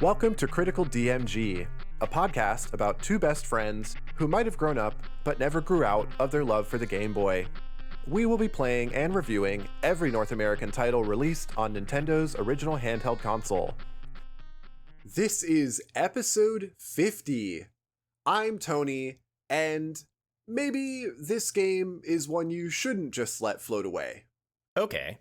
Welcome to Critical DMG, a podcast about two best friends who might have grown up but never grew out of their love for the Game Boy. We will be playing and reviewing every North American title released on Nintendo's original handheld console. This is episode 50. I'm Tony, and maybe this game is one you shouldn't just let float away. Okay,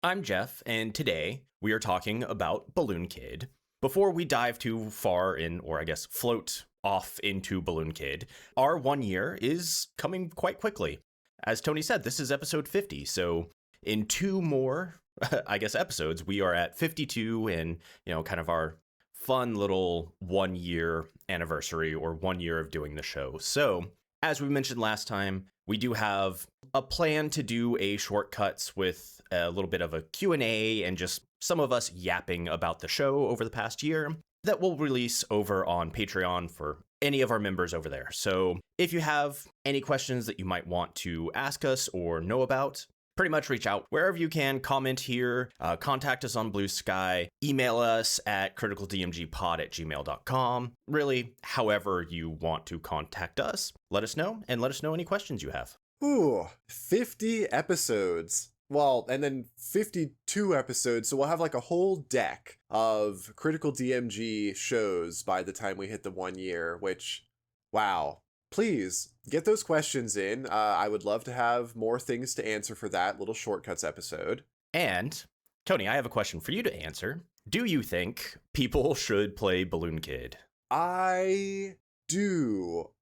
I'm Jeff, and today we are talking about Balloon Kid. Before we dive too far in, or I guess float off into Balloon Kid, our 1 year is coming quite quickly. As Tony said, this is episode 50, so in two more, episodes, we are at 52 and, kind of our fun little 1 year anniversary or 1 year of doing the show. So, as we mentioned last time, we do have a plan to do a shortcuts with a little bit of a Q&A and just some of us yapping about the show over the past year that we'll release over on Patreon for any of our members over there. So if you have any questions that you might want to ask us or know about, pretty much reach out wherever you can, comment here, contact us on Blue Sky, email us at criticaldmgpod@gmail.com. Really, however you want to contact us, let us know and let us know any questions you have. Ooh, 50 episodes. Well, and then 52 episodes, so we'll have like a whole deck of Critical DMG shows by the time we hit the 1 year, which, wow. Please, get those questions in. I would love to have more things to answer for that little shortcuts episode. And, Tony, I have a question for you to answer. Do you think people should play Balloon Kid? I do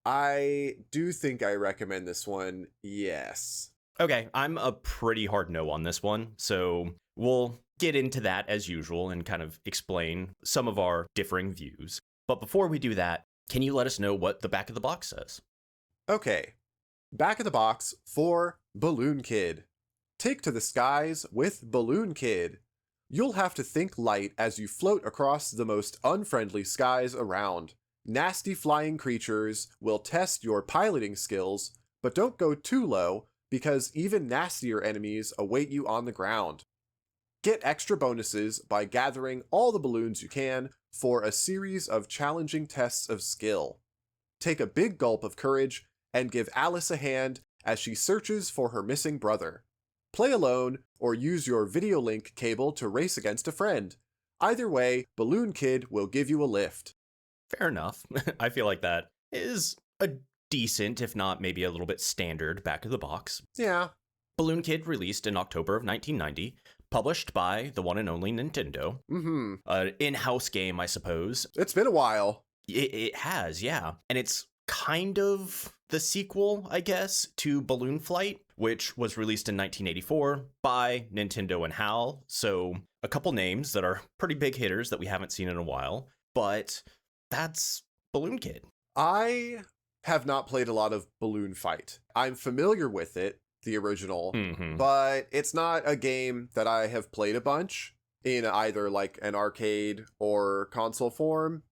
think I recommend this one, yes. Okay, I'm a pretty hard no on this one, so we'll get into that as usual and kind of explain some of our differing views. But before we do that, can you let us know what the back of the box says? Okay, back of the box for Balloon Kid. Take to the skies with Balloon Kid. You'll have to think light as you float across the most unfriendly skies around. Nasty flying creatures will test your piloting skills, but don't go too low, because even nastier enemies await you on the ground. Get extra bonuses by gathering all the balloons you can for a series of challenging tests of skill. Take a big gulp of courage and give Alice a hand as she searches for her missing brother. Play alone or use your video link cable to race against a friend. Either way, Balloon Kid will give you a lift. Fair enough. I feel like that is a decent, if not maybe a little bit standard, back of the box. Yeah. Balloon Kid released in October of 1990, published by the one and only Nintendo. Mm-hmm. An in-house game, I suppose. It's been a while. It has, yeah. And it's kind of the sequel, I guess, to Balloon Flight, which was released in 1984 by Nintendo and HAL. So a couple names that are pretty big hitters that we haven't seen in a while. But that's Balloon Kid. I have not played a lot of Balloon Fight. I'm familiar with it, the original, but it's not a game that I have played a bunch in either like an arcade or console form,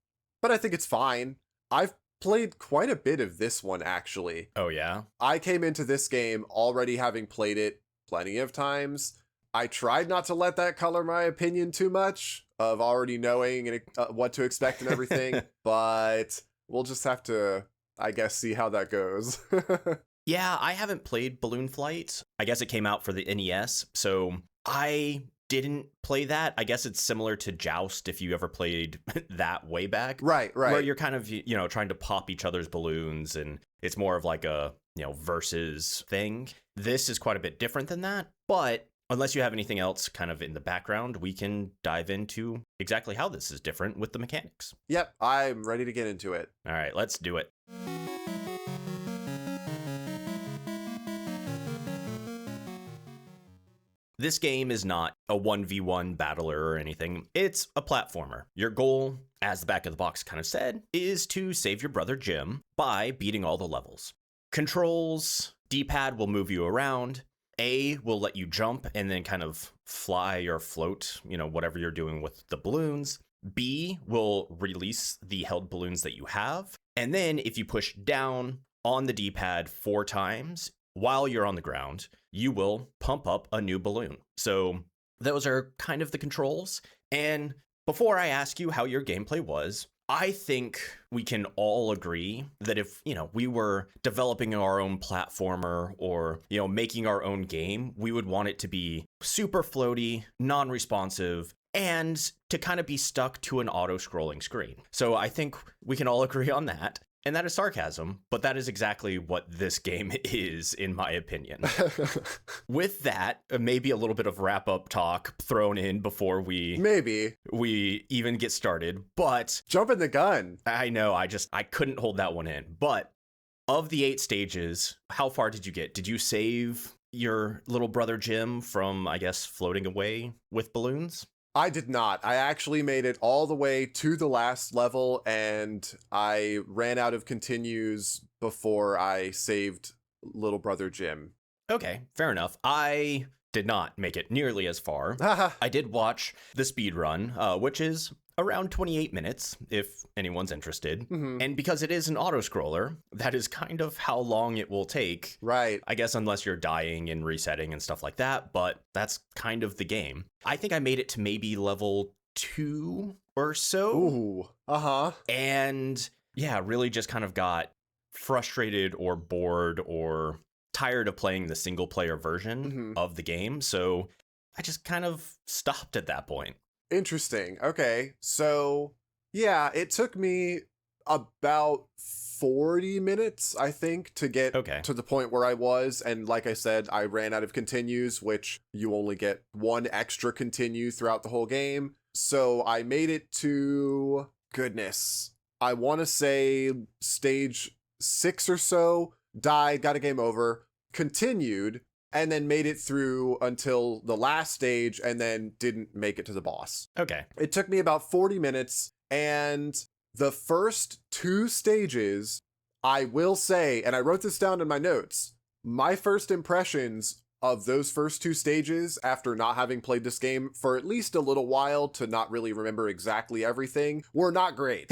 but I think it's fine. I've played quite a bit of this one, actually. Oh, yeah? I came into this game already having played it plenty of times. I tried not to let that color my opinion too much of already knowing what to expect and everything, but we'll just have to, I guess, see how that goes. Yeah, I haven't played Balloon Flight. I guess it came out for the NES, so I didn't play that. I guess it's similar to Joust if you ever played that way back. Right. Where you're kind of, trying to pop each other's balloons, and it's more of like a, versus thing. This is quite a bit different than that, but unless you have anything else kind of in the background, we can dive into exactly how this is different with the mechanics. Yep, I'm ready to get into it. All right, let's do it. This game is not a 1v1 battler or anything. It's a platformer. Your goal, as the back of the box kind of said, is to save your brother Jim by beating all the levels. Controls, D-pad will move you around. A will let you jump and then kind of fly or float, whatever you're doing with the balloons. B will release the held balloons that you have. And then if you push down on the D-pad 4 times, while you're on the ground, you will pump up a new balloon. So those are kind of the controls. And before I ask you how your gameplay was, I think we can all agree that if, we were developing our own platformer or, making our own game, we would want it to be super floaty, non-responsive, and to kind of be stuck to an auto-scrolling screen. So I think we can all agree on that. And that is sarcasm, but that is exactly what this game is, in my opinion. With that, maybe a little bit of wrap-up talk thrown in before we even get started, but... Jumping the gun. I know, I couldn't hold that one in. But of the 8 stages, how far did you get? Did you save your little brother Jim from, I guess, floating away with balloons? I did not. I actually made it all the way to the last level, and I ran out of continues before I saved little brother Jim. Okay, fair enough. I did not make it nearly as far. I did watch the speed run, which is around 28 minutes, if anyone's interested. Mm-hmm. And because it is an auto-scroller, that is kind of how long it will take. Right. I guess unless you're dying and resetting and stuff like that, but that's kind of the game. I think I made it to maybe level 2 or so. Ooh, uh-huh. And yeah, really just kind of got frustrated or bored or tired of playing the single-player version of the game, so I just kind of stopped at that point. Interesting. Okay. So, yeah, it took me about 40 minutes, I think, to get to the point where I was. And like I said, I ran out of continues, which you only get 1 extra continue throughout the whole game. So I made it to, goodness, I want to say stage 6 or so, died, got a game over, continued, and then made it through until the last stage and then didn't make it to the boss. Okay. It took me about 40 minutes, and the first 2 stages, I will say, and I wrote this down in my notes, my first impressions of those first 2 stages after not having played this game for at least a little while to not really remember exactly everything were not great.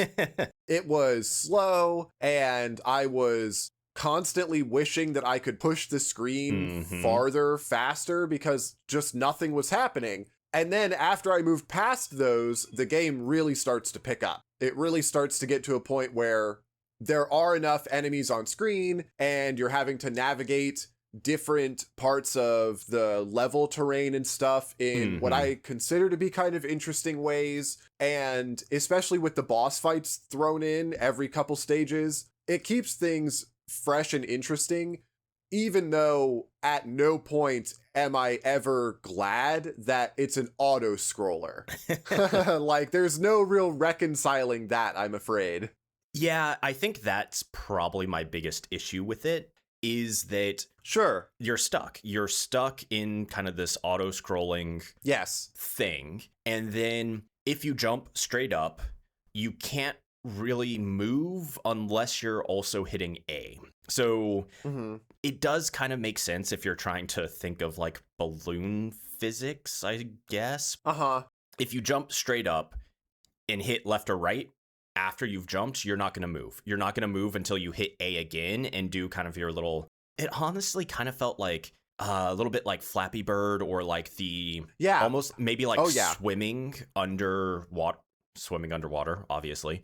It was slow, and I was constantly wishing that I could push the screen farther, faster, because just nothing was happening. And then after I moved past those, the game really starts to pick up. It really starts to get to a point where there are enough enemies on screen and you're having to navigate different parts of the level terrain and stuff in what I consider to be kind of interesting ways. And especially with the boss fights thrown in every couple stages, it keeps things fresh and interesting, even though at no point am I ever glad that it's an auto scroller. Like, there's no real reconciling that, I'm afraid. Yeah, I think that's probably my biggest issue with it, is that sure, you're stuck in kind of this auto scrolling thing, and then if you jump straight up, you can't really move unless you're also hitting A. So it does kind of make sense if you're trying to think of like balloon physics, I guess. If you jump straight up and hit left or right after you've jumped, you're not going to move. You're not going to move until you hit A again and do kind of your little... It honestly kind of felt like a little bit like Flappy Bird, or like the... almost maybe like swimming underwater, obviously,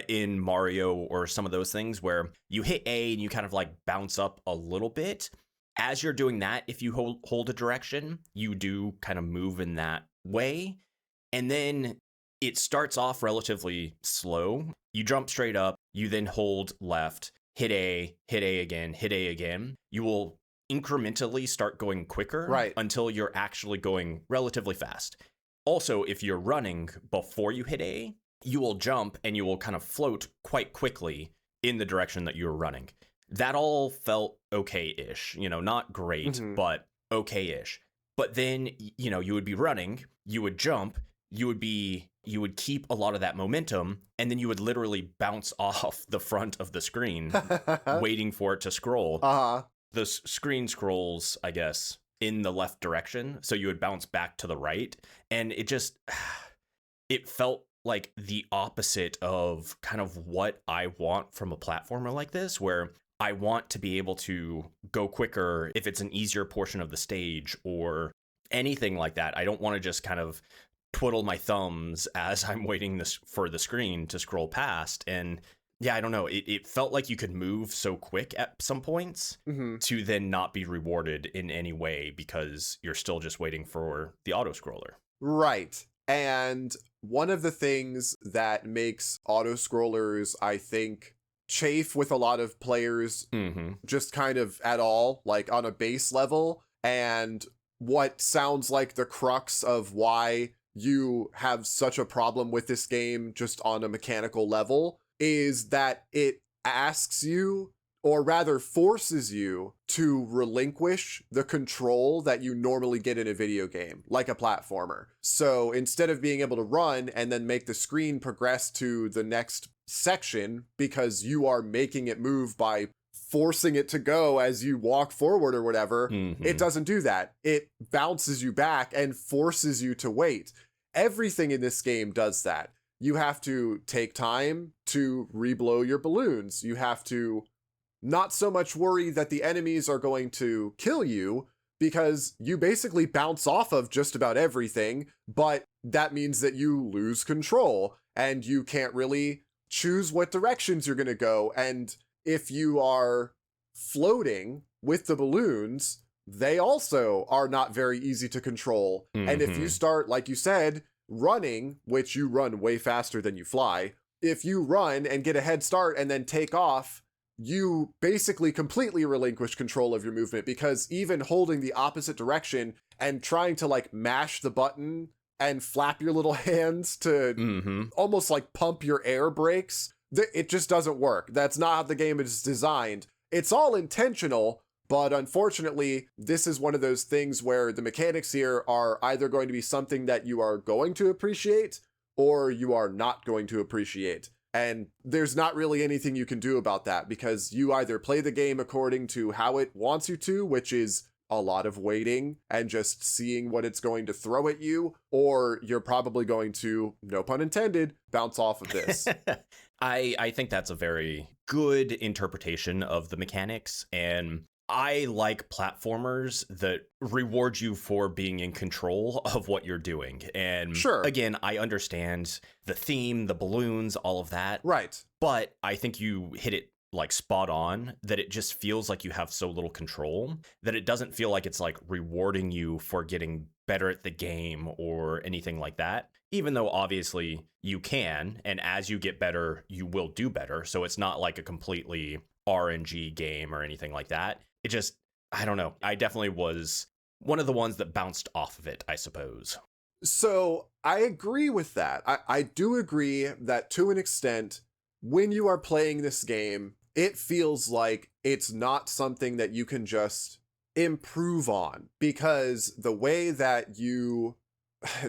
in Mario, or some of those things where you hit A and you kind of like bounce up a little bit. As you're doing that, if you hold a direction, you do kind of move in that way. And then it starts off relatively slow. You jump straight up, you then hold left, hit A again, hit A again. You will incrementally start going quicker until you're actually going relatively fast. Also, if you're running before you hit A, you will jump and you will kind of float quite quickly in the direction that you're running. That all felt okay-ish, not great, but okay-ish. But then, you would be running, you would jump, you would keep a lot of that momentum, and then you would literally bounce off the front of the screen, waiting for it to scroll. The screen scrolls, I guess, in the left direction, so you would bounce back to the right, and it felt like the opposite of kind of what I want from a platformer like this, where I want to be able to go quicker if it's an easier portion of the stage or anything like that. I don't want to just kind of twiddle my thumbs as I'm waiting for the screen to scroll past. And yeah, I don't know. It felt like you could move so quick at some points to then not be rewarded in any way because you're still just waiting for the auto scroller. Right. And one of the things that makes auto scrollers, I think, chafe with a lot of players just kind of at all, like on a base level, and what sounds like the crux of why you have such a problem with this game just on a mechanical level, is that it asks you, or rather forces you, to relinquish the control that you normally get in a video game, like a platformer. So instead of being able to run and then make the screen progress to the next section because you are making it move by forcing it to go as you walk forward or whatever, it doesn't do that. It bounces you back and forces you to wait. Everything in this game does that. You have to take time to reblow your balloons. You have to not so much worry that the enemies are going to kill you, because you basically bounce off of just about everything, but that means that you lose control and you can't really choose what directions you're going to go. And if you are floating with the balloons, they also are not very easy to control. And if you start, like you said, running, which you run way faster than you fly, if you run and get a head start and then take off, you basically completely relinquish control of your movement, because even holding the opposite direction and trying to like mash the button and flap your little hands to almost like pump your air brakes, it just doesn't work. That's not how the game is designed. It's all intentional, but unfortunately, this is one of those things where the mechanics here are either going to be something that you are going to appreciate or you are not going to appreciate. And there's not really anything you can do about that, because you either play the game according to how it wants you to, which is a lot of waiting and just seeing what it's going to throw at you, or you're probably going to, no pun intended, bounce off of this. I think that's a very good interpretation of the mechanics, and I like platformers that reward you for being in control of what you're doing. And sure, again, I understand the theme, the balloons, all of that. Right. But I think you hit it like spot on, that it just feels like you have so little control that it doesn't feel like it's like rewarding you for getting better at the game or anything like that. Even though obviously you can, and as you get better, you will do better. So it's not like a completely RNG game or anything like that. It just, I don't know. I definitely was one of the ones that bounced off of it, I suppose. So I agree with that. I do agree that to an extent, when you are playing this game, it feels like it's not something that you can just improve on, because the way that you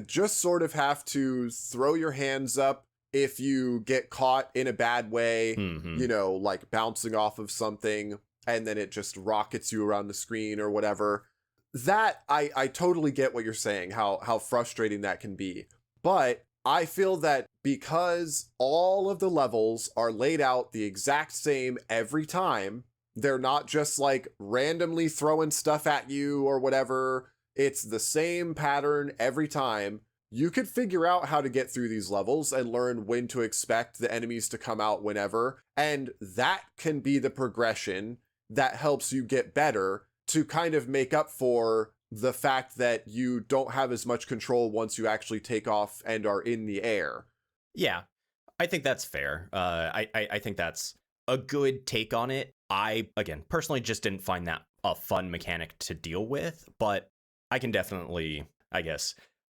just sort of have to throw your hands up if you get caught in a bad way, you know, like bouncing off of something, and then it just rockets you around the screen or whatever. That, I totally get what you're saying, how frustrating that can be. But I feel that because all of the levels are laid out the exact same every time, they're not just like randomly throwing stuff at you or whatever, it's the same pattern every time, you could figure out how to get through these levels and learn when to expect the enemies to come out whenever. And that can be the progression that helps you get better, to kind of make up for the fact that you don't have as much control once you actually take off and are in the air. Yeah, I think that's fair. I think that's a good take on it. I, again, personally just didn't find that a fun mechanic to deal with, but I can definitely, I guess,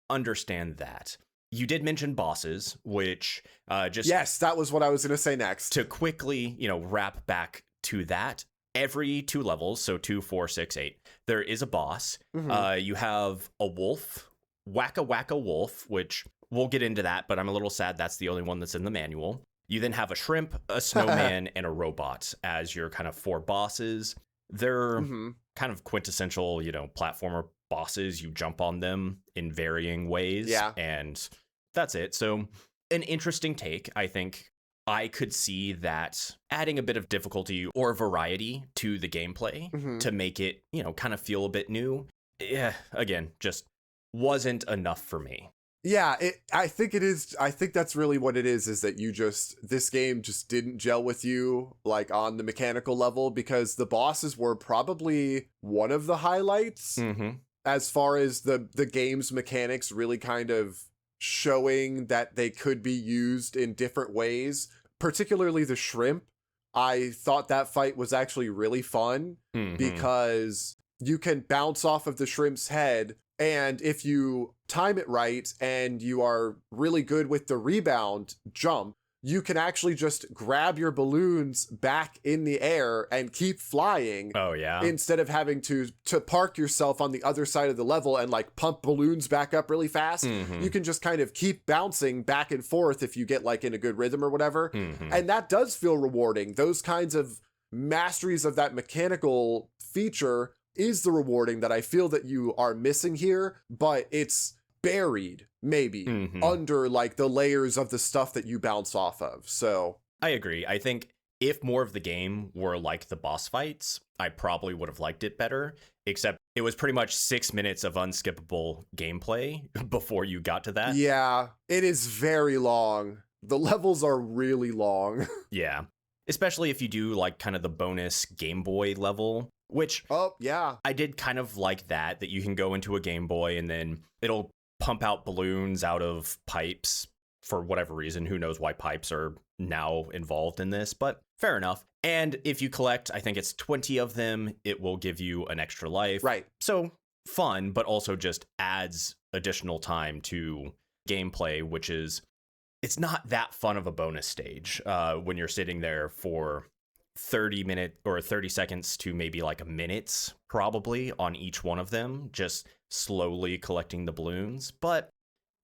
understand that. You did mention bosses, which just... Yes, that was what I was going to say next. To quickly, wrap back to that, every 2 levels, so 2, 4, 6, 8, there is a boss. You have a wolf, Wacka Wacka Wolf, which we'll get into that, but I'm a little sad that's the only one that's in the manual. You then have a shrimp, a snowman, and a robot as your kind of 4 bosses. They're kind of quintessential, platformer bosses. You jump on them in varying ways. Yeah. And that's it. So an interesting take, I think. I could see that adding a bit of difficulty or variety to the gameplay to make it, kind of feel a bit new. Yeah, again, just wasn't enough for me. Yeah, I think it is. I think that's really what it is that this game just didn't gel with you, like, on the mechanical level, because the bosses were probably one of the highlights Mm-hmm. as far as the game's mechanics really kind of showing that they could be used in different ways, particularly the shrimp. I thought that fight was actually really fun Mm-hmm. because you can bounce off of the shrimp's head, and if you time it right and you are really good with the rebound jump, you can actually just grab your balloons back in the air and keep flying Oh, yeah. instead of having to park yourself on the other side of the level and like pump balloons back up really fast. Mm-hmm. You can just kind of keep bouncing back and forth if you get like in a good rhythm or whatever. Mm-hmm. And that does feel rewarding. Those kinds of masteries of that mechanical feature is the rewarding that I feel that you are missing here, but it's buried maybe Mm-hmm. under like the layers of the stuff that you bounce off of. So I agree. I think if more of the game were like the boss fights, I probably would have liked it better, except it was pretty much 6 minutes of unskippable gameplay before you got to that. yeah, it is very long. The levels are really long. Yeah. Especially if you do like kind of the bonus Game Boy level, which Oh, yeah. I did kind of like that you can go into a Game Boy and then it'll pump out balloons out of pipes for whatever reason. Who knows why pipes are now involved in this, but fair enough. And if you collect, I think it's 20 of them, it will give you an extra life. Right. So fun, but also just adds additional time to gameplay, which is, it's not that fun of a bonus stage when you're sitting there for 30 minutes or 30 seconds to maybe like a minute probably on each one of them, just slowly collecting the balloons. But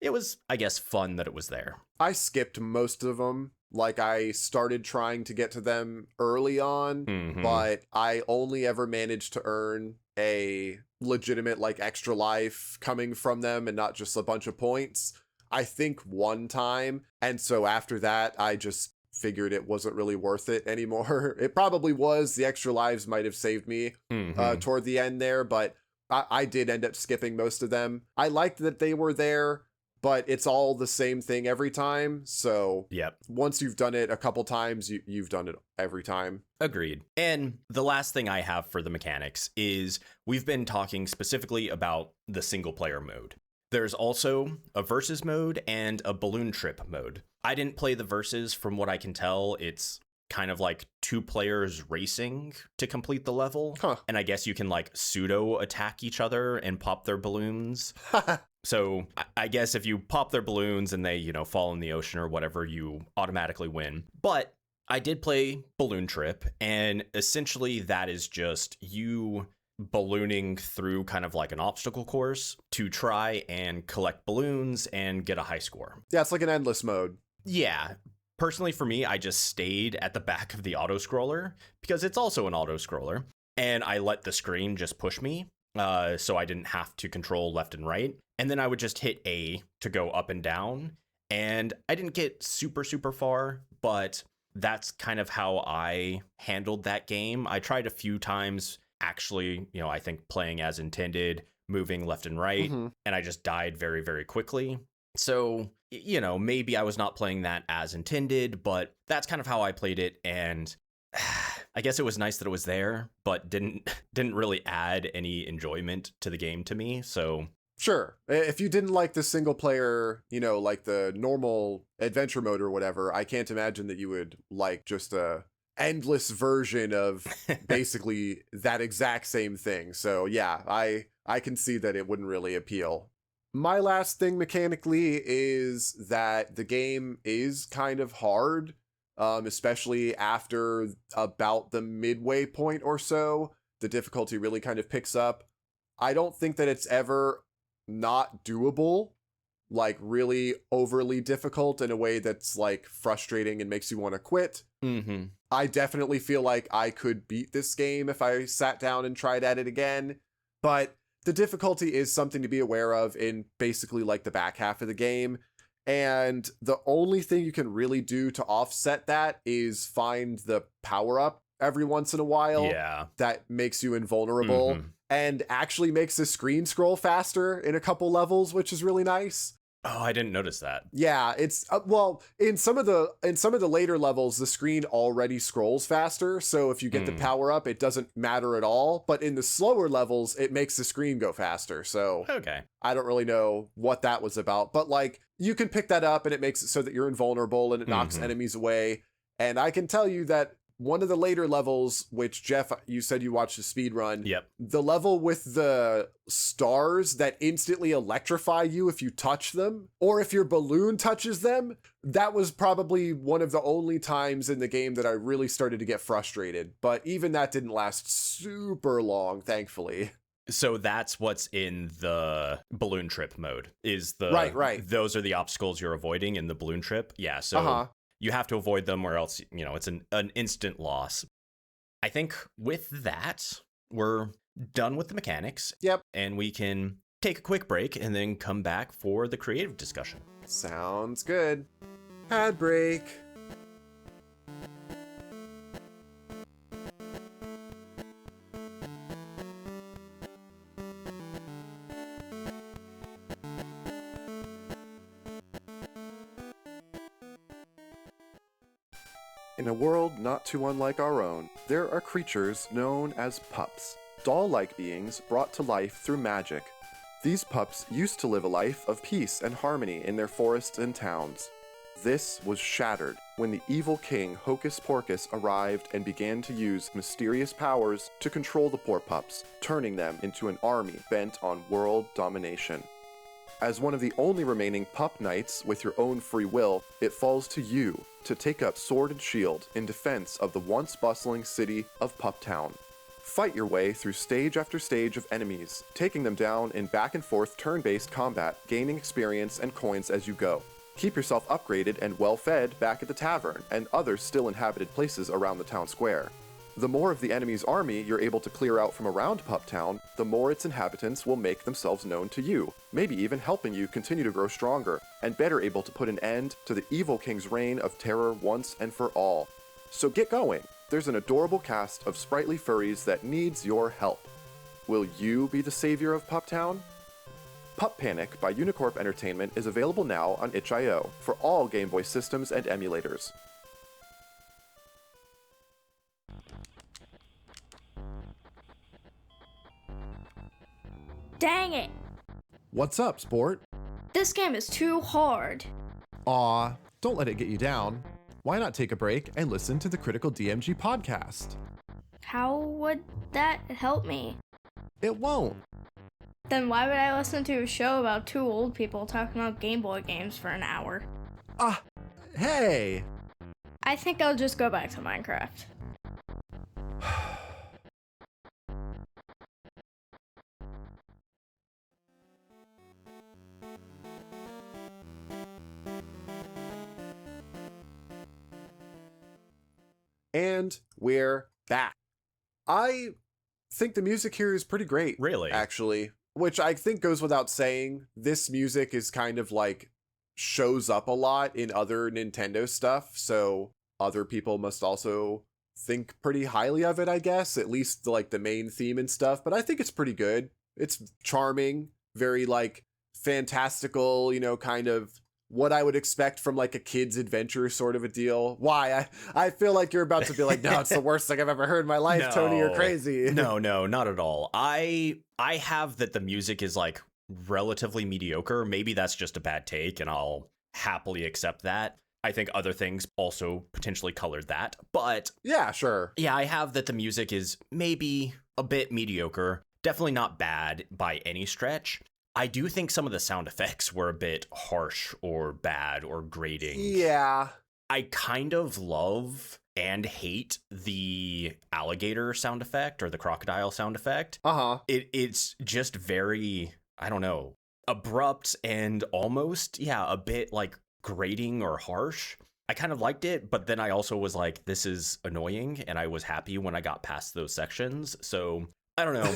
it was, I guess, fun that it was there. I skipped most of them. Like, I started trying to get to them early on, Mhm. but I only ever managed to earn a legitimate, like, extra life coming from them and not just a bunch of points. I think one time. And so after that, I just figured it wasn't really worth it anymore. It probably was. The extra lives might have saved me Mhm. toward the end there, but I did end up skipping most of them. I liked that they were there, but it's all the same thing every time. So Yep. once you've done it a couple times, you've done it every time. Agreed. And the last thing I have for the mechanics is we've been talking specifically about the single player mode. There's also a versus mode and a balloon trip mode. I didn't play the versus. From what I can tell, it's kind of like two players racing to complete the level. Huh. And I guess you can like pseudo attack each other and pop their balloons. So I guess if you pop their balloons and they, fall in the ocean or whatever, you automatically win. But I did play Balloon Trip, and essentially that is just you ballooning through kind of like an obstacle course to try and collect balloons and get a high score. Yeah, it's like an endless mode. Yeah. Personally, for me, I just stayed at the back of the auto scroller because it's also an auto scroller, and I let the screen just push me. So I didn't have to control left and right. And then I would just hit A to go up and down. And I didn't get super, super far, but that's kind of how I handled that game. I tried a few times, actually, I think playing as intended, moving left and right, and I just died very, very quickly. So, maybe I was not playing that as intended, but that's kind of how I played it. And I guess it was nice that it was there, but didn't really add any enjoyment to the game to me. So Sure. If you didn't like the single player, like the normal adventure mode or whatever, I can't imagine that you would like just a endless version of basically that exact same thing. So yeah, I can see that it wouldn't really appeal. My last thing mechanically is that the game is kind of hard, especially after about the midway point or so. The difficulty really kind of picks up. I don't think that it's ever not doable, like really overly difficult in a way that's like frustrating and makes you want to quit. I definitely feel like I could beat this game if I sat down and tried at it again, but the difficulty is something to be aware of in basically like the back half of the game. And the only thing you can really do to offset that is find the power up every once in a while that makes you invulnerable and actually makes the screen scroll faster in a couple levels, which is really nice. Oh, I didn't notice that. Yeah, it's well, in some of the later levels, the screen already scrolls faster, so if you get the power up, it doesn't matter at all. But in the slower levels, it makes the screen go faster. So Okay. I don't really know what that was about, but like you can pick that up and it makes it so that you're invulnerable and it knocks enemies away. And I can tell you that one of the later levels, which Jeff, you said you watched the speed run. Yep. The level with the stars that instantly electrify you if you touch them, or if your balloon touches them, that was probably one of the only times in the game that I really started to get frustrated. But even that didn't last super long, thankfully. So that's what's in the balloon trip mode, is the right. Those are the obstacles you're avoiding in the balloon trip. Yeah. So you have to avoid them or else, it's an instant loss. I think with that, we're done with the mechanics. Yep. And we can take a quick break and then come back for the creative discussion. Sounds good. Ad break. In a world not too unlike our own, there are creatures known as pups, doll-like beings brought to life through magic. These pups used to live a life of peace and harmony in their forests and towns. This was shattered when the evil king Hocus Pocus arrived and began to use mysterious powers to control the poor pups, turning them into an army bent on world domination. As one of the only remaining pup knights with your own free will, it falls to you to take up sword and shield in defense of the once bustling city of Pup Town. Fight your way through stage after stage of enemies, taking them down in back and forth turn-based combat, gaining experience and coins as you go. Keep yourself upgraded and well-fed back at the tavern and other still inhabited places around the town square. The more of the enemy's army you're able to clear out from around Pup Town, the more its inhabitants will make themselves known to you, maybe even helping you continue to grow stronger, and better able to put an end to the evil king's reign of terror once and for all. So get going! There's an adorable cast of sprightly furries that needs your help. Will you be the savior of Pup Town? Pup Panic by Unicorp Entertainment is available now on itch.io for all Game Boy systems and emulators. Dang it! What's up, sport? This game is too hard. Aw, don't let it get you down. Why not take a break and listen to the Critical DMG podcast? How would that help me? It won't. Then why would I listen to a show about two old people talking about Game Boy games for an hour? Hey! I think I'll just go back to Minecraft. And we're back. I think the music here is pretty great. Really? Actually. Which I think goes without saying. This music is kind of like shows up a lot in other Nintendo stuff, so other people must also think pretty highly of it, I guess. At least like the main theme and stuff. But I think it's pretty good. It's charming, very like fantastical, kind of what I would expect from like a kid's adventure sort of a deal. Why? I feel like you're about to be like, no, it's the worst thing I've ever heard in my life, Tony, you're crazy. No, not at all. I have that the music is like relatively mediocre. Maybe that's just a bad take and I'll happily accept that. I think other things also potentially colored that, but yeah, sure. Yeah, I have that the music is maybe a bit mediocre. Definitely not bad by any stretch. I do think some of the sound effects were a bit harsh or bad or grating. Yeah. I kind of love and hate the alligator sound effect or the crocodile sound effect. It's just very, I don't know, abrupt and almost, a bit like grating or harsh. I kind of liked it, but then I also was like, this is annoying, and I was happy when I got past those sections. So I don't know.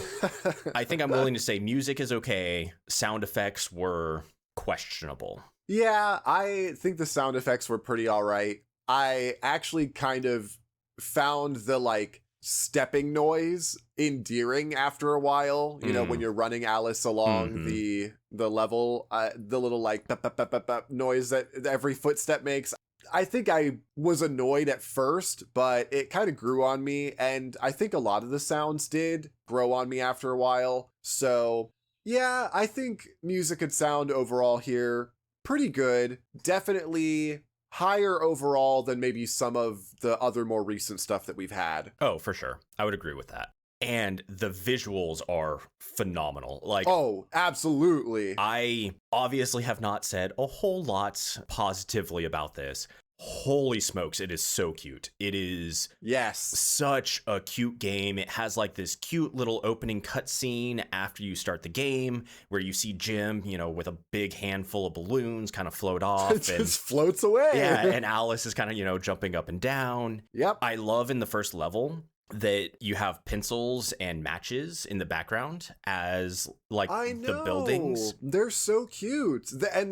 I think I'm willing to say music is okay. Sound effects were questionable. Yeah, I think the sound effects were pretty all right. I actually kind of found the like stepping noise endearing after a while. You know, when you're running Alice along the level, the little like pep, pep, pep, pep, pep noise that every footstep makes. I think I was annoyed at first, but it kind of grew on me, and I think a lot of the sounds did grow on me after a while. So yeah, I think music and sound overall here pretty good. Definitely higher overall than maybe some of the other more recent stuff that we've had. Oh, for sure. I would agree with that. And the visuals are phenomenal. Like, oh, absolutely. I obviously have not said a whole lot positively about this. Holy smokes, it is so cute. It is such a cute game. It has like this cute little opening cutscene after you start the game where you see Jim, you know, with a big handful of balloons kind of float off. It just floats away. Yeah, and Alice is kind of, you know, jumping up and down. Yep. I love in the first level that you have pencils and matches in the background as like the buildings. They're so cute. And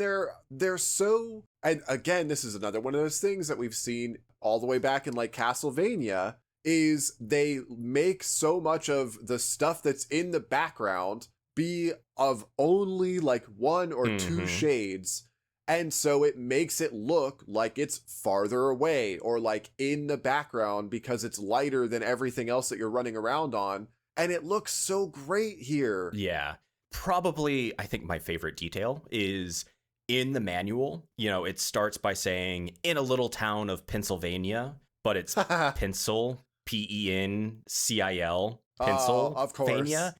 they're so, and again, this is another one of those things that we've seen all the way back in like Castlevania, is they make so much of the stuff that's in the background be of only like one or two shades. And so it makes it look like it's farther away or like in the background because it's lighter than everything else that you're running around on. And it looks so great here. Yeah. Probably, I think my favorite detail is in the manual. You know, it starts by saying in a little town of Pennsylvania, but it's pencil, Pencil, of course.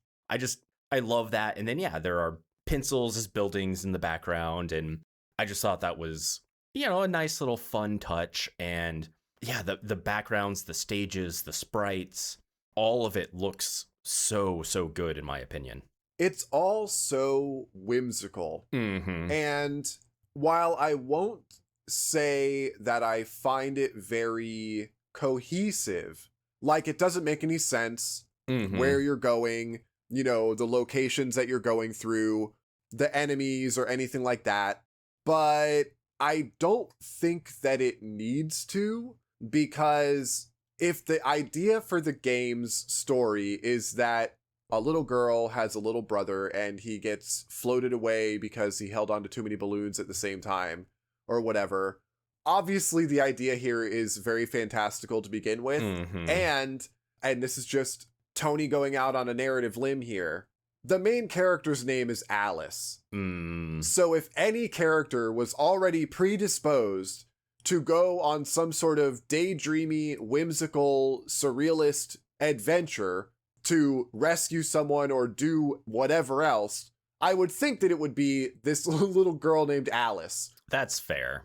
I love that. And then, yeah, there are pencils as buildings in the background, and I just thought that was, you know, a nice little fun touch. And yeah, the backgrounds, the stages, the sprites, all of it looks so good in my opinion. It's all so whimsical. And while I won't say that I find it very cohesive, like it doesn't make any sense where you're going, you know, the locations that you're going through, the enemies or anything like that. But I don't think that it needs to, because if the idea for the game's story is that a little girl has a little brother and he gets floated away because he held on to too many balloons at the same time or whatever, obviously the idea here is very fantastical to begin with. And this is just Tony going out on a narrative limb here. The main character's name is Alice. So if any character was already predisposed to go on some sort of daydreamy, whimsical, surrealist adventure to rescue someone or do whatever else, I would think that it would be this little girl named Alice. That's fair.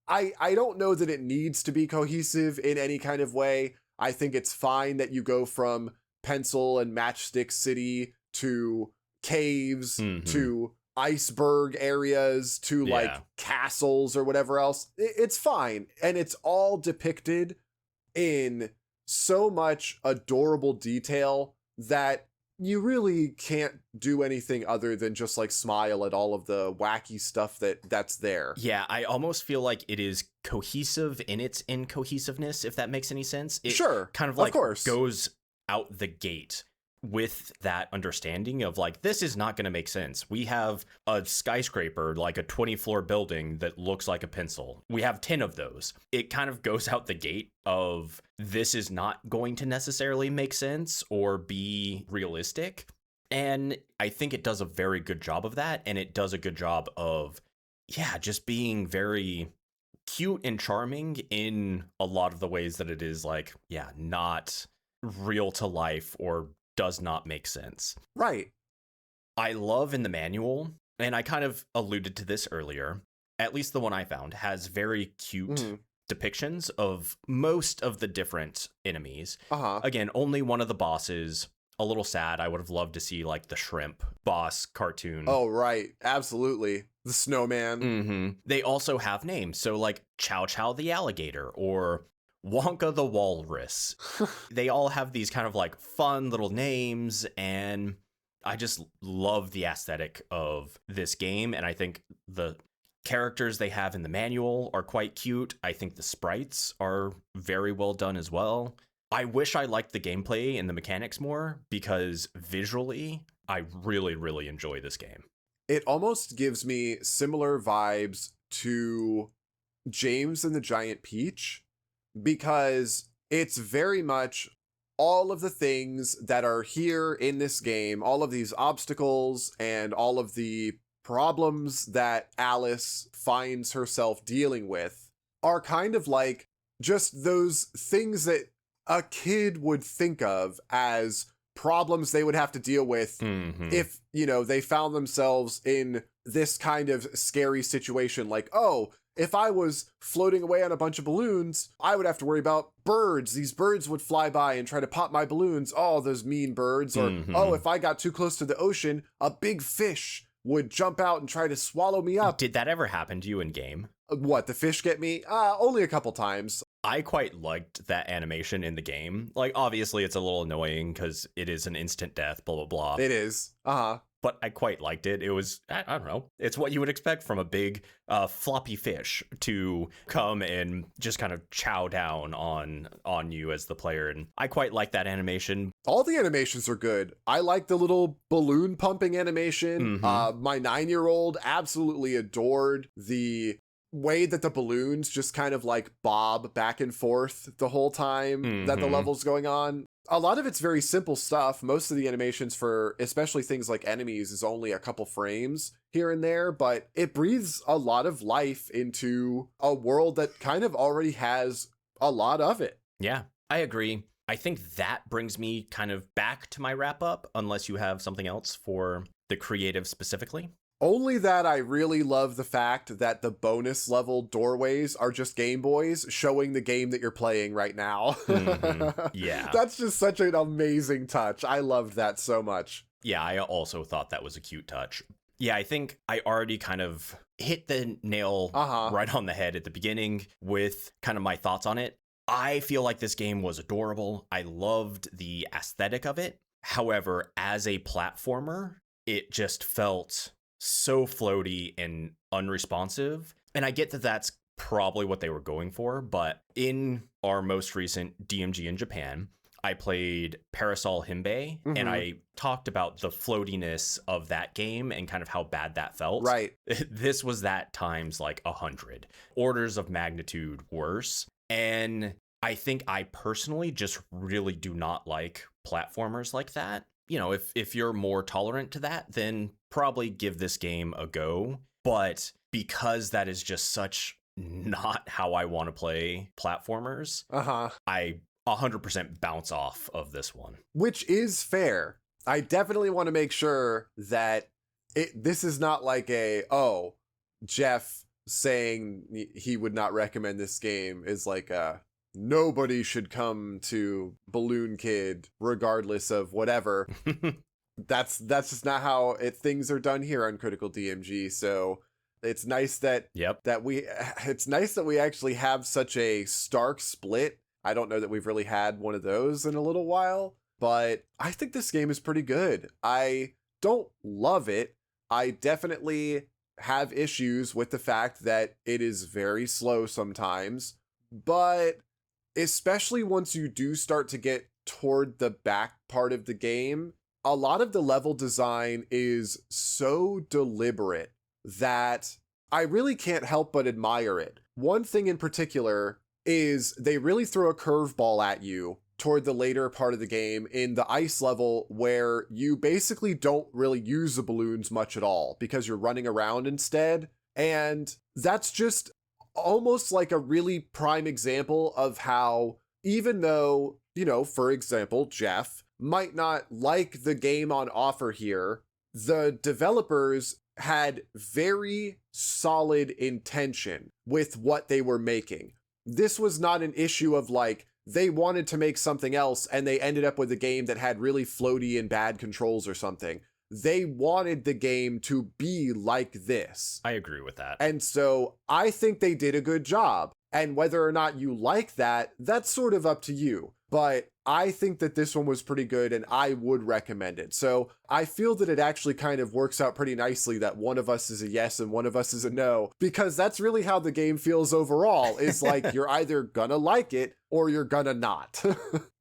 I don't know that it needs to be cohesive in any kind of way. I think it's fine that you go from Pencil and Matchstick City to caves, to iceberg areas, to like castles or whatever else. It's fine. And it's all depicted in so much adorable detail that you really can't do anything other than just like smile at all of the wacky stuff that's there. Yeah, I almost feel like it is cohesive in its incohesiveness, if that makes any sense. It kind of like goes out the gate with that understanding of like, this is not going to make sense. We have a skyscraper, like a 20-floor building that looks like a pencil. We have 10 of those. It kind of goes out the gate of this is not going to necessarily make sense or be realistic. And I think it does a very good job of that. And it does a good job of, just being very cute and charming in a lot of the ways that it is like, not real to life or does not make sense. Right. I love in the manual, and I kind of alluded to this earlier, at least the one I found has very cute depictions of most of the different enemies. Again, only one of the bosses, a little sad. I would have loved to see like the shrimp boss cartoon. Oh, right. Absolutely. The snowman. They also have names. So like Chow Chow the alligator or Wonka the walrus. They all have these kind of like fun little names, and I just love the aesthetic of this game. And I think the characters they have in the manual are quite cute. I think the sprites are very well done as well. I wish I liked the gameplay and the mechanics more because visually, I really, really enjoy this game. It almost gives me similar vibes to James and the Giant Peach, because it's very much all of the things that are here in this game, all of these obstacles and all of the problems that Alice finds herself dealing with are kind of like just those things that a kid would think of as problems they would have to deal with if, they found themselves in this kind of scary situation. Like, oh, if I was floating away on a bunch of balloons, I would have to worry about birds. These birds would fly by and try to pop my balloons. Oh, those mean birds. Or, oh, if I got too close to the ocean, a big fish would jump out and try to swallow me up. Did that ever happen to you in game? What, the fish get me? Only a couple times. I quite liked that animation in the game. Like, obviously, it's a little annoying because it is an instant death, blah, blah, blah. It is. But I quite liked it. It was, I don't know, it's what you would expect from a big floppy fish to come and just kind of chow down on you as the player. And I quite like that animation. All the animations are good. I like the little balloon pumping animation. My 9-year-old absolutely adored the way that the balloons just kind of like bob back and forth the whole time that the level's going on. A lot of it's very simple stuff. Most of the animations for especially things like enemies is only a couple frames here and there, but it breathes a lot of life into a world that kind of already has a lot of it. Yeah, I agree. I think that brings me kind of back to my wrap up, unless you have something else for the creative specifically. Only that I really love the fact that the bonus level doorways are just Game Boys showing the game that you're playing right now. Yeah. That's just such an amazing touch. I loved that so much. Yeah, I also thought that was a cute touch. Yeah, I think I already kind of hit the nail right on the head at the beginning with kind of my thoughts on it. I feel like this game was adorable. I loved the aesthetic of it. However, as a platformer, it just felt so floaty and unresponsive. And I get that that's probably what they were going for, but in our most recent DMG in Japan, I played Parasol Himbe, and I talked about the floatiness of that game and kind of how bad that felt. Right. This was that times like 100, orders of magnitude worse. And I think I personally just really do not like platformers like that. You know, if you're more tolerant to that, then probably give this game a go. But because that is just such not how I want to play platformers, I 100% bounce off of this one. Which is fair. I definitely want to make sure that this is not like Jeff saying he would not recommend this game is like nobody should come to Balloon Kid regardless of whatever. That's just not how things are done here on Critical DMG. So it's nice that it's nice that we actually have such a stark split. I don't know that we've really had one of those in a little while, but I think this game is pretty good. I don't love it. I definitely have issues with the fact that it is very slow sometimes, but especially once you do start to get toward the back part of the game, a lot of the level design is so deliberate that I really can't help but admire it. One thing in particular is they really throw a curveball at you toward the later part of the game in the ice level, where you basically don't really use the balloons much at all because you're running around instead. And that's just almost like a really prime example of how, even though, for example, Jeff might not like the game on offer here, the developers had very solid intention with what they were making. This was not an issue of like, they wanted to make something else and they ended up with a game that had really floaty and bad controls or something. They wanted the game to be like this. I agree with that. And so I think they did a good job. And whether or not you like that, that's sort of up to you. But I think that this one was pretty good and I would recommend it. So I feel that it actually kind of works out pretty nicely that one of us is a yes and one of us is a no, because that's really how the game feels overall. It's like you're either gonna like it or you're gonna not.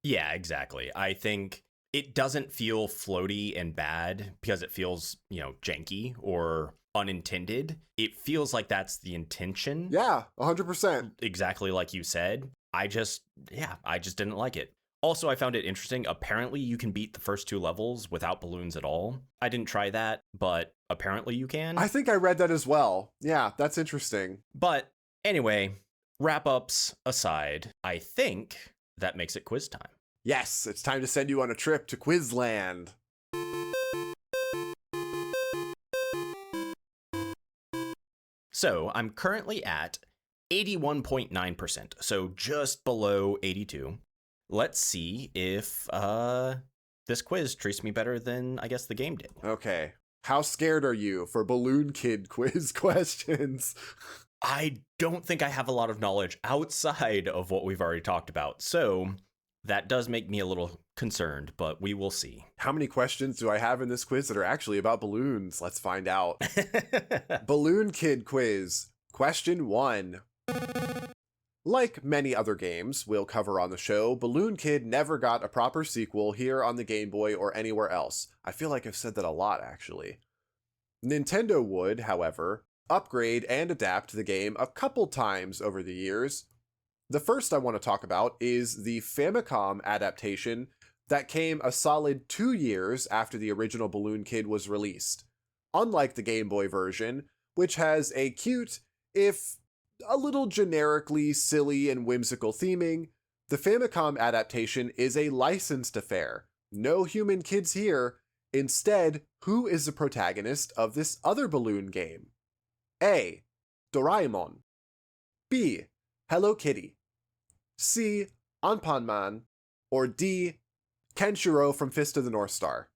Yeah, exactly. I think it doesn't feel floaty and bad because it feels, janky or unintended. It feels like that's the intention. Yeah, 100%. Exactly like you said. I just didn't like it. Also, I found it interesting. Apparently, you can beat the first 2 levels without balloons at all. I didn't try that, but apparently you can. I think I read that as well. Yeah, that's interesting. But anyway, wrap-ups aside, I think that makes it quiz time. Yes, it's time to send you on a trip to Quizland. So, I'm currently at 81.9%, so just below 82. Let's see if this quiz treats me better than I guess the game did. Okay. How scared are you for Balloon Kid quiz questions? I don't think I have a lot of knowledge outside of what we've already talked about, so that does make me a little concerned, but we will see. How many questions do I have in this quiz that are actually about balloons? Let's find out. Balloon Kid quiz. Question 1. Like many other games we'll cover on the show, Balloon Kid never got a proper sequel here on the Game Boy or anywhere else. I feel like I've said that a lot, actually. Nintendo would, however, upgrade and adapt the game a couple times over the years. The first I want to talk about is the Famicom adaptation that came a solid 2 years after the original Balloon Kid was released. Unlike the Game Boy version, which has a cute, if a little generically silly and whimsical theming, the Famicom adaptation is a licensed affair. No human kids here. Instead, who is the protagonist of this other balloon game? A. Doraemon. B. Hello Kitty. C. Anpanman. Or D. Kenshiro from Fist of the North Star.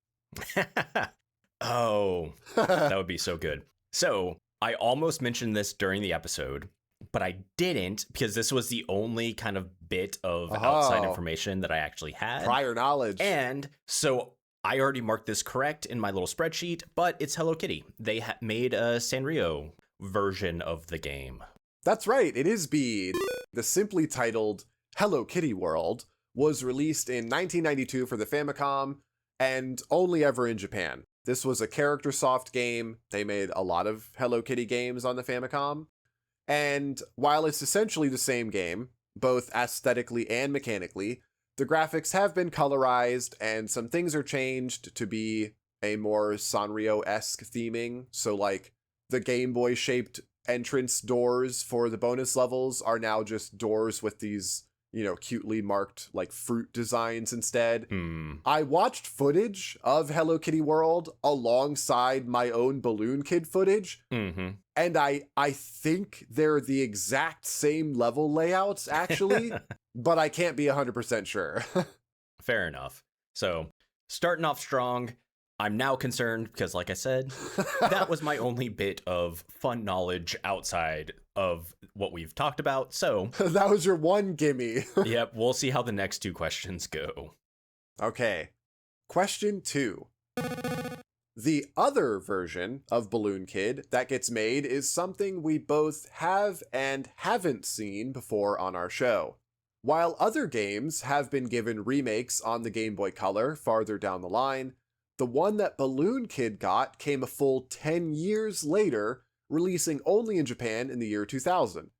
Oh, that would be so good. So, I almost mentioned this during the episode, but I didn't because this was the only kind of bit of outside information that I actually had. Prior knowledge. And so I already marked this correct in my little spreadsheet, but it's Hello Kitty. They made a Sanrio version of the game. That's right, it is B. The simply titled Hello Kitty World was released in 1992 for the Famicom and only ever in Japan. This was a character soft game. They made a lot of Hello Kitty games on the Famicom. And while it's essentially the same game, both aesthetically and mechanically, the graphics have been colorized and some things are changed to be a more Sanrio-esque theming. So like the Game Boy shaped entrance doors for the bonus levels are now just doors with these, cutely marked like fruit designs instead. I watched footage of Hello Kitty World alongside my own Balloon Kid footage. And I think they're the exact same level layouts, actually, but I can't be 100% sure. Fair enough. So, starting off strong, I'm now concerned because, like I said, that was my only bit of fun knowledge outside of what we've talked about. So, that was your one gimme. Yep, we'll see how the next 2 questions go. Okay. Question 2. The other version of Balloon Kid that gets made is something we both have and haven't seen before on our show. While other games have been given remakes on the Game Boy Color farther down the line, the one that Balloon Kid got came a full 10 years later, releasing only in Japan in the year 2000.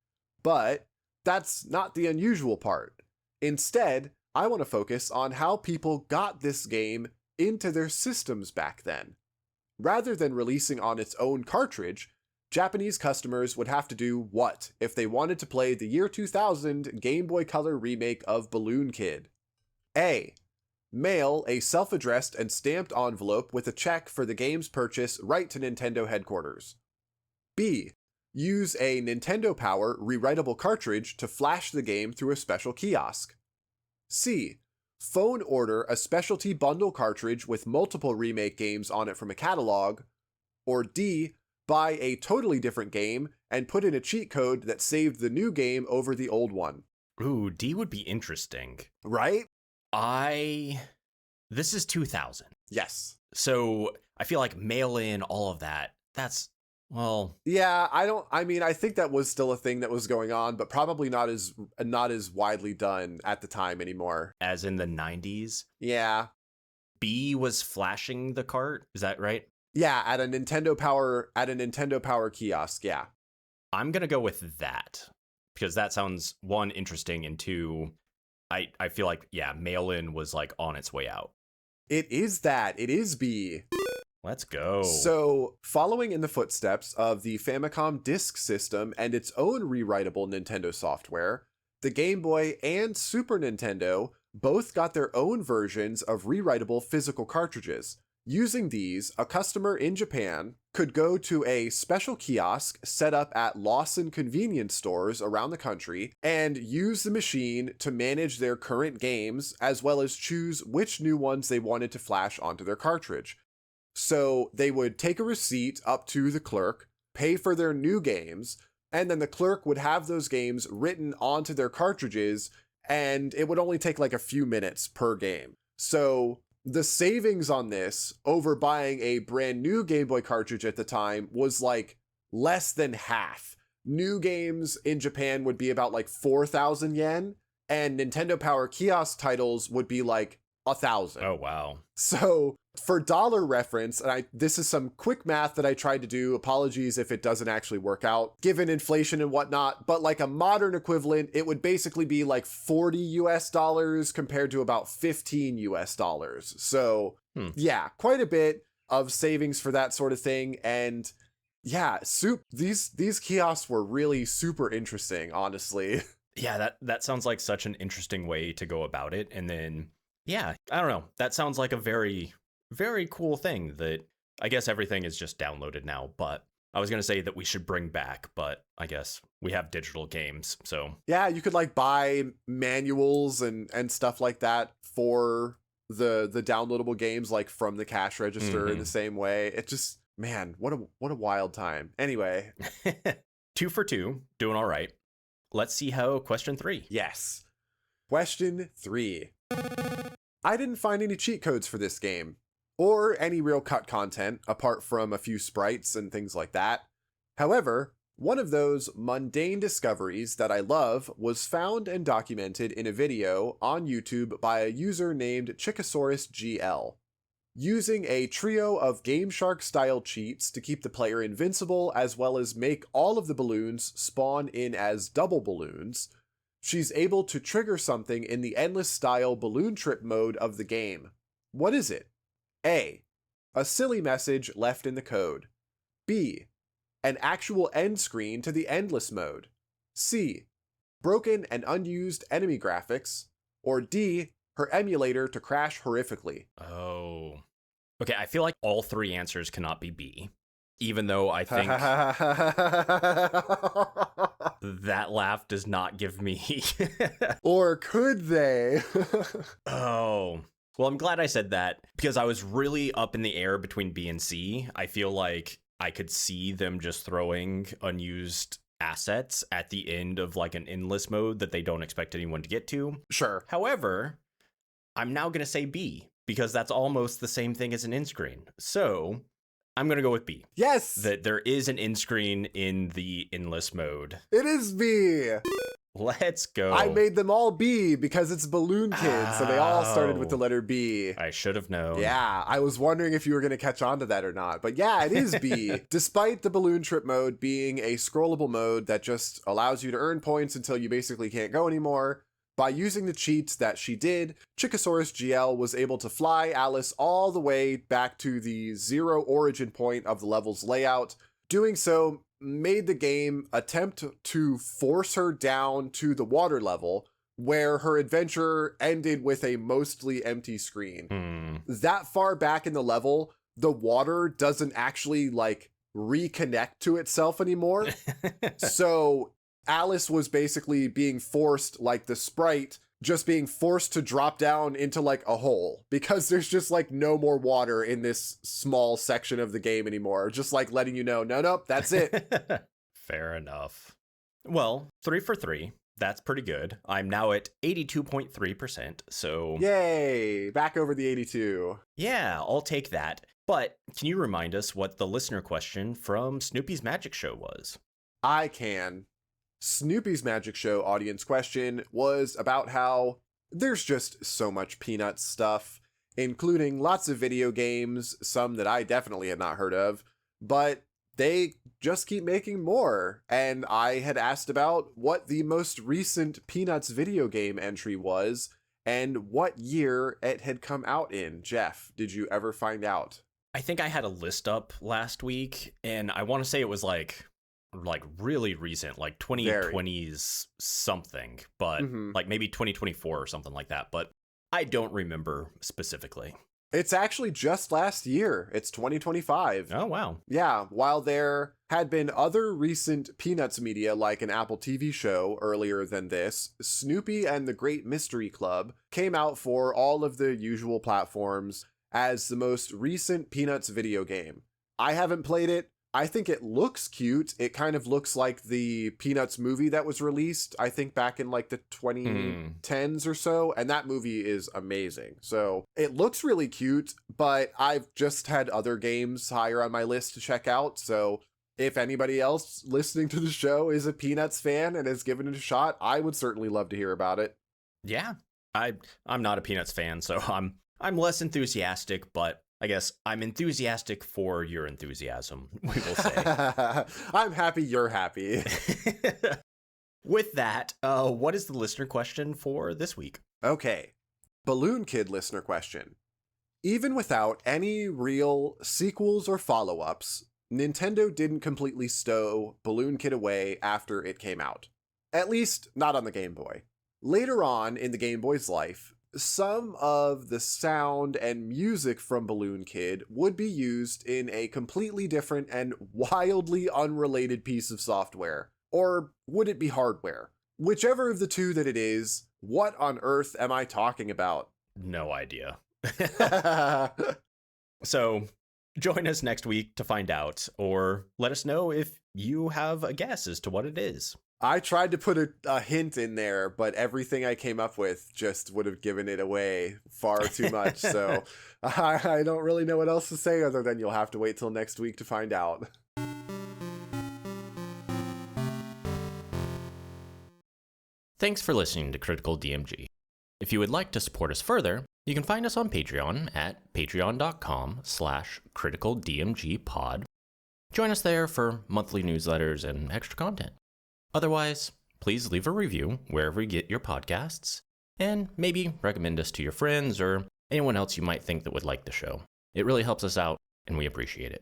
But that's not the unusual part. Instead, I want to focus on how people got this game into their systems back then. Rather than releasing on its own cartridge, Japanese customers would have to do what if they wanted to play the year 2000 Game Boy Color remake of Balloon Kid? A. Mail a self-addressed and stamped envelope with a check for the game's purchase right to Nintendo headquarters. B. Use a Nintendo Power rewritable cartridge to flash the game through a special kiosk. C. Phone order a specialty bundle cartridge with multiple remake games on it from a catalog. Or D. Buy a totally different game and put in a cheat code that saved the new game over the old one. Ooh, D would be interesting. Right? This is 2000. Yes. So I feel like mail in, all of that, that's, well. Yeah, I think that was still a thing that was going on, but probably not as widely done at the time anymore. As in the 90s? Yeah. B was flashing the cart, is that right? Yeah, at a Nintendo Power kiosk, yeah. I'm going to go with that because that sounds, one, interesting, and two, I feel like, yeah, mail-in was like on its way out. It is that. It is B. Let's go. So, following in the footsteps of the Famicom Disk System and its own rewritable Nintendo software, the Game Boy and Super Nintendo both got their own versions of rewritable physical cartridges. Using these, a customer in Japan could go to a special kiosk set up at Lawson convenience stores around the country and use the machine to manage their current games as well as choose which new ones they wanted to flash onto their cartridge. So they would take a receipt up to the clerk, pay for their new games, and then the clerk would have those games written onto their cartridges, and it would only take like a few minutes per game. So the savings on this over buying a brand new Game Boy cartridge at the time was like less than half. New games in Japan would be about like 4,000 yen, and Nintendo Power kiosk titles would be like 1,000. Oh, wow. So for dollar reference, and this is some quick math that I tried to do, apologies if it doesn't actually work out, given inflation and whatnot, but like a modern equivalent, it would basically be like $40 compared to about $15. So yeah, quite a bit of savings for that sort of thing. And yeah, these kiosks were really super interesting, honestly. Yeah, that sounds like such an interesting way to go about it. And then, yeah, I don't know. That sounds like a very, very cool thing that I guess everything is just downloaded now. But I was going to say that we should bring back, but I guess we have digital games. So yeah, you could like buy manuals and stuff like that for the downloadable games, like from the cash register in the same way. It just, man, what a wild time. Anyway. 2 for 2, doing all right. Let's see how question 3. Yes. Question 3. I didn't find any cheat codes for this game, or any real cut content apart from a few sprites and things like that. However, one of those mundane discoveries that I love was found and documented in a video on YouTube by a user named Chickosaurus GL. Using a trio of Game Shark style cheats to keep the player invincible as well as make all of the balloons spawn in as double balloons, she's able to trigger something in the endless style balloon trip mode of the game. What is it? A. A silly message left in the code. B. An actual end screen to the endless mode. C. Broken and unused enemy graphics. Or D. Her emulator to crash horrifically. Oh. Okay, I feel like all 3 answers cannot be B, even though I think that laugh does not give me... Or could they? Oh. Well, I'm glad I said that, because I was really up in the air between B and C. I feel like I could see them just throwing unused assets at the end of like an endless mode that they don't expect anyone to get to. Sure. However, I'm now going to say B, because that's almost the same thing as an end screen. So I'm going to go with B. Yes! That there is an end screen in the endless mode. It is B! Let's go. I made them all B because it's Balloon Kid, so they all started with the letter B. I should have known. Yeah, I was wondering if you were going to catch on to that or not. But yeah, it is B. Despite the Balloon Trip mode being a scrollable mode that just allows you to earn points until you basically can't go anymore, by using the cheats that she did, Chickosaurus GL was able to fly Alice all the way back to the 0 origin point of the level's layout. Doing so made the game attempt to force her down to the water level, where her adventure ended with a mostly empty screen. That far back in the level, the water doesn't actually like reconnect to itself anymore. So Alice was basically being forced, like the sprite, just being forced to drop down into like a hole because there's just like no more water in this small section of the game anymore. Just like letting you know, nope, that's it. Fair enough. Well, 3 for 3. That's pretty good. I'm now at 82.3%, so... Yay! Back over the 82. Yeah, I'll take that. But can you remind us what the listener question from Snoopy's Magic Show was? I can. Snoopy's Magic Show audience question was about how there's just so much Peanuts stuff, including lots of video games, some that I definitely had not heard of, but they just keep making more. And I had asked about what the most recent Peanuts video game entry was and what year it had come out in. Jeff, did you ever find out? I think I had a list up last week, and I want to say it was like really recent, like 2020s something, but like maybe 2024 or something like that. But I don't remember specifically. It's actually just last year. It's 2025. Oh, wow. Yeah, while there had been other recent Peanuts media like an Apple TV show earlier than this, Snoopy and the Great Mystery Club came out for all of the usual platforms as the most recent Peanuts video game. I haven't played it. I think it looks cute. It kind of looks like the Peanuts movie that was released, I think back in like the 2010s or so, and that movie is amazing. So it looks really cute, but I've just had other games higher on my list to check out. So if anybody else listening to the show is a Peanuts fan and has given it a shot, I would certainly love to hear about it. Yeah, I'm not a Peanuts fan, so I'm less enthusiastic, but I guess I'm enthusiastic for your enthusiasm, we will say. I'm happy you're happy. With that, what is the listener question for this week? Okay, Balloon Kid listener question. Even without any real sequels or follow-ups, Nintendo didn't completely stow Balloon Kid away after it came out. At least, not on the Game Boy. Later on in the Game Boy's life, some of the sound and music from Balloon Kid would be used in a completely different and wildly unrelated piece of software. Or would it be hardware? Whichever of the two that it is, what on earth am I talking about? No idea. So, join us next week to find out, or let us know if you have a guess as to what it is. I tried to put a hint in there, but everything I came up with just would have given it away far too much. So I don't really know what else to say other than you'll have to wait till next week to find out. Thanks for listening to Critical DMG. If you would like to support us further, you can find us on Patreon at patreon.com/criticaldmgpod. Join us there for monthly newsletters and extra content. Otherwise, please leave a review wherever you get your podcasts, and maybe recommend us to your friends or anyone else you might think that would like the show. It really helps us out, and we appreciate it.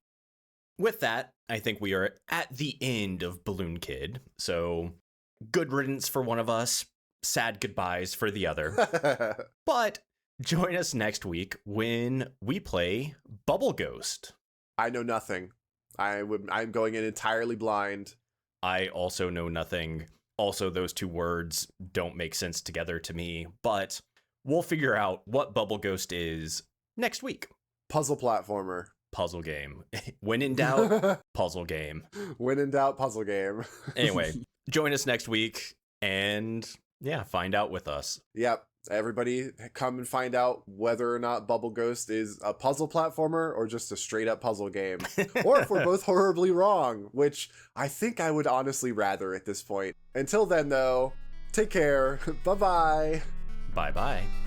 With that, I think we are at the end of Balloon Kid, so good riddance for one of us, sad goodbyes for the other. But join us next week when we play Bubble Ghost. I know nothing. I'm going in entirely blind. I also know nothing. Also, those two words don't make sense together to me, but we'll figure out what Bubble Ghost is next week. Puzzle platformer. Puzzle game. When in doubt, puzzle game. When in doubt, puzzle game. Anyway, join us next week and yeah, find out with us. Yep. Everybody come and find out whether or not Bubble Ghost is a puzzle platformer or just a straight up puzzle game. Or if we're both horribly wrong, which I think I would honestly rather at this point. Until then, though, take care. Bye-bye. Bye-bye.